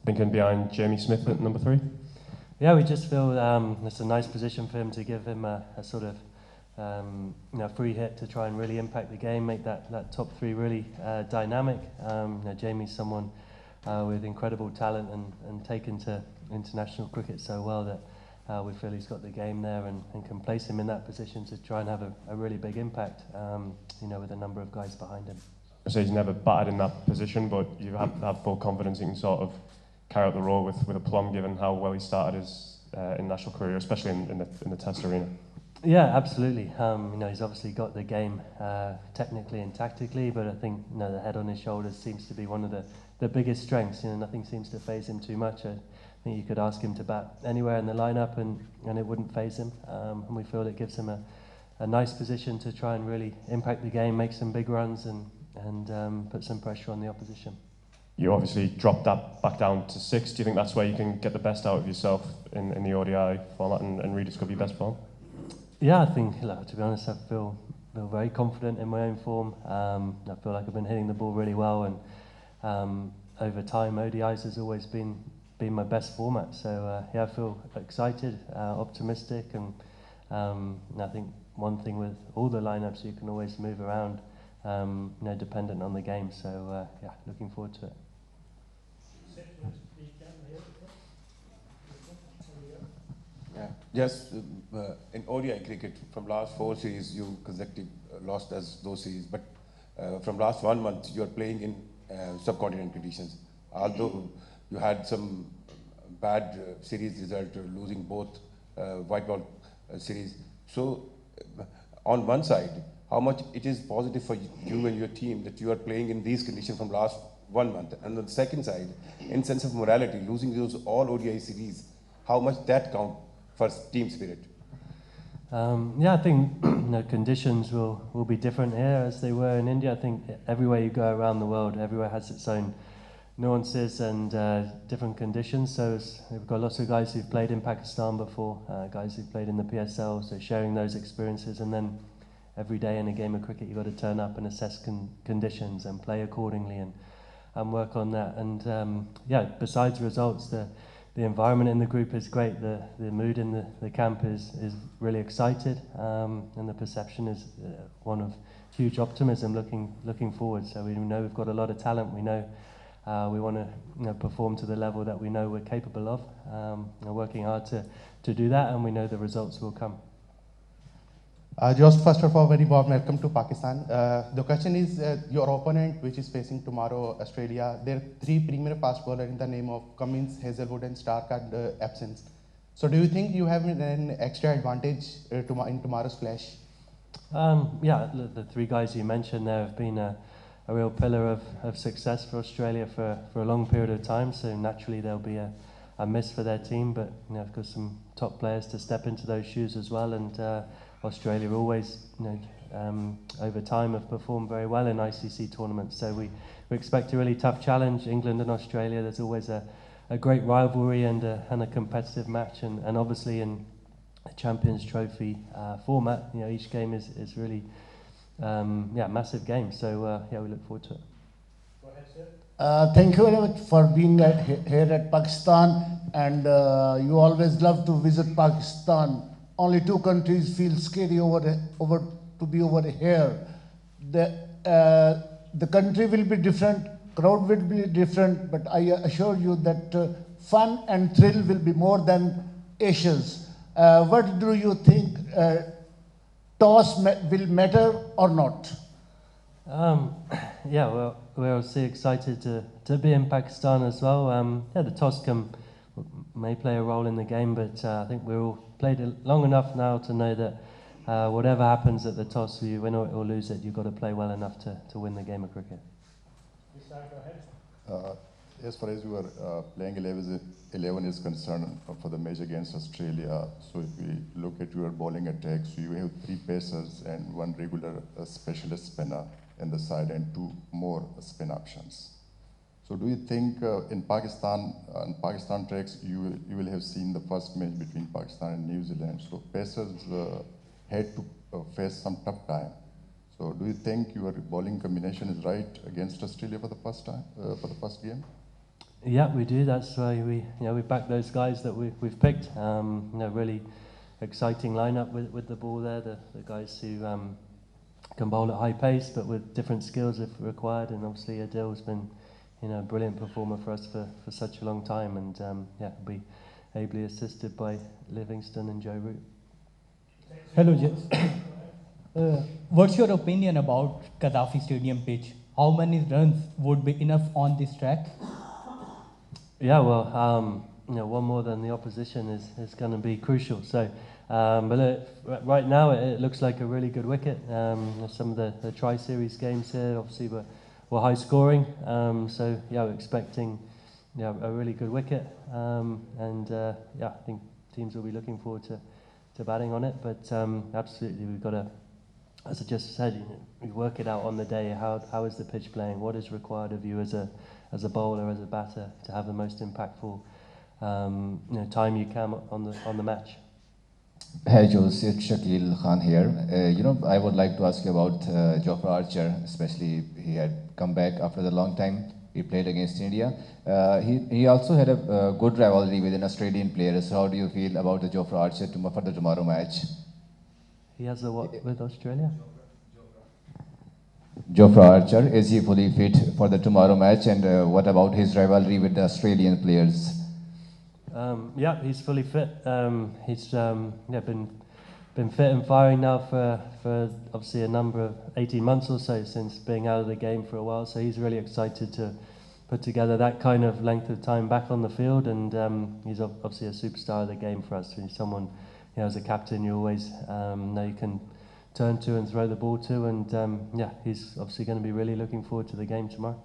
Thinking behind Jamie Smith at number 3? Yeah, we just feel it's a nice position for him to give him a sort of free hit to try and really impact the game, make that top 3 really dynamic. Jamie's someone with incredible talent and taken to international cricket so well that we feel he's got the game there and can place him in that position to try and have a really big impact, with a number of guys behind him. I say he's never batted in that position, but you have to have full confidence he can sort of carry out the role with aplomb, given how well he started his international career, especially in the Test arena. Yeah, absolutely. He's obviously got the game technically and tactically, but I think the head on his shoulders seems to be one of the biggest strengths. Nothing seems to faze him too much. I think you could ask him to bat anywhere in the lineup and it wouldn't faze him. And we feel it gives him a nice position to try and really impact the game, make some big runs and put some pressure on the opposition. You obviously dropped that back down to 6. Do you think that's where you can get the best out of yourself in the ODI format and rediscover your best form? Yeah, I think, to be honest, I feel very confident in my own form. I feel like I've been hitting the ball really well, and over time, ODIs has always been my best format. So I feel excited, optimistic, and I think one thing with all the lineups, you can always move around, dependent on the game. So looking forward to it. Yeah. Yes, in ODI cricket, from last 4 series, you consecutively lost as those series. But from last 1 month, you are playing in subcontinent conditions. Although you had some bad series result, losing both white ball series. So on one side, how much it is positive for you and your team that you are playing in these conditions from last 1 month? And on the second side, in sense of morality, losing those all ODI series, how much that count for team spirit? I think conditions will be different here as they were in India. I think everywhere you go around the world, everywhere has its own nuances and different conditions. So we've got lots of guys who've played in Pakistan before, guys who've played in the PSL, so sharing those experiences. And then every day in a game of cricket, you've got to turn up and assess conditions and play accordingly and work on that. And besides results, the environment in the group is great. The mood in the camp is really excited, and the perception is one of huge optimism looking forward. So we know we've got a lot of talent. We know we want to perform to the level that we know we're capable of. We're working hard to do that, and we know the results will come. Jos, first of all, very warm welcome to Pakistan. The question is, your opponent, which is facing tomorrow, Australia, there are 3 premier fast bowlers in the name of Cummins, Hazelwood and Stark at the absence. So do you think you have an extra advantage in tomorrow's clash? The 3 guys you mentioned there have been a real pillar of success for Australia for a long period of time, so naturally there'll be a miss for their team, but of course some top players to step into those shoes as well. And Australia always, over time have performed very well in ICC tournaments. So we expect a really tough challenge. England and Australia, there's always a great rivalry and a competitive match. And obviously in a Champions Trophy format, each game is really, massive game. So we look forward to it. Go ahead, sir. Thank you very much for being here at Pakistan. And you always love to visit Pakistan. Only 2 countries feel scary to be over here. The country will be different, crowd will be different, but I assure you that fun and thrill will be more than Ashes. What do you think? Toss will matter or not? Well, we're obviously excited to be in Pakistan as well. The toss may play a role in the game, but I think we're all played it long enough now to know that whatever happens at the toss, you win or lose it, you've got to play well enough to win the game of cricket. As far as you are playing 11 is concerned for the match against Australia, so if we look at your bowling attacks, you have 3 pacers and 1 regular specialist spinner in the side and 2 more spin options. So do you think in Pakistan tracks, you will have seen the first match between Pakistan and New Zealand, so pacers had to face some tough time. So do you think your bowling combination is right against Australia for the first time, for the first game? Yeah, we do. That's why we back those guys that we've picked. Really exciting lineup with the ball there. The guys who can bowl at high pace, but with different skills if required. And obviously Adil's been a brilliant performer for us for such a long time, and be ably assisted by Livingston and Joe Root. Hello, Jess. What's your opinion about Gaddafi Stadium pitch? How many runs would be enough on this track? Yeah, well, one more than the opposition is going to be crucial. So, but right now it looks like a really good wicket. Some of the Tri-Series games here, obviously, were high scoring. So yeah, we're expecting a really good wicket. I think teams will be looking forward to batting on it. But absolutely, we've got to, as I just said, we work it out on the day. How is the pitch playing? What is required of you as a bowler, as a batter, to have the most impactful time you can on the match? Hey Jos, it's Shakil Khan here. I would like to ask you about Jofra Archer, especially he had come back after the long time. He played against India. He also had a good rivalry with an Australian player. So how do you feel about the Jofra Archer for the tomorrow match? He has a what with Australia? Jofra Archer, is he fully fit for the tomorrow match? And what about his rivalry with the Australian players? Yeah, he's fully fit. He's been fit and firing now for obviously a number of 18 months or so since being out of the game for a while. So he's really excited to put together that kind of length of time back on the field, and he's obviously a superstar of the game for us. He's someone, as a captain, you always know you can turn to and throw the ball to, and he's obviously going to be really looking forward to the game tomorrow.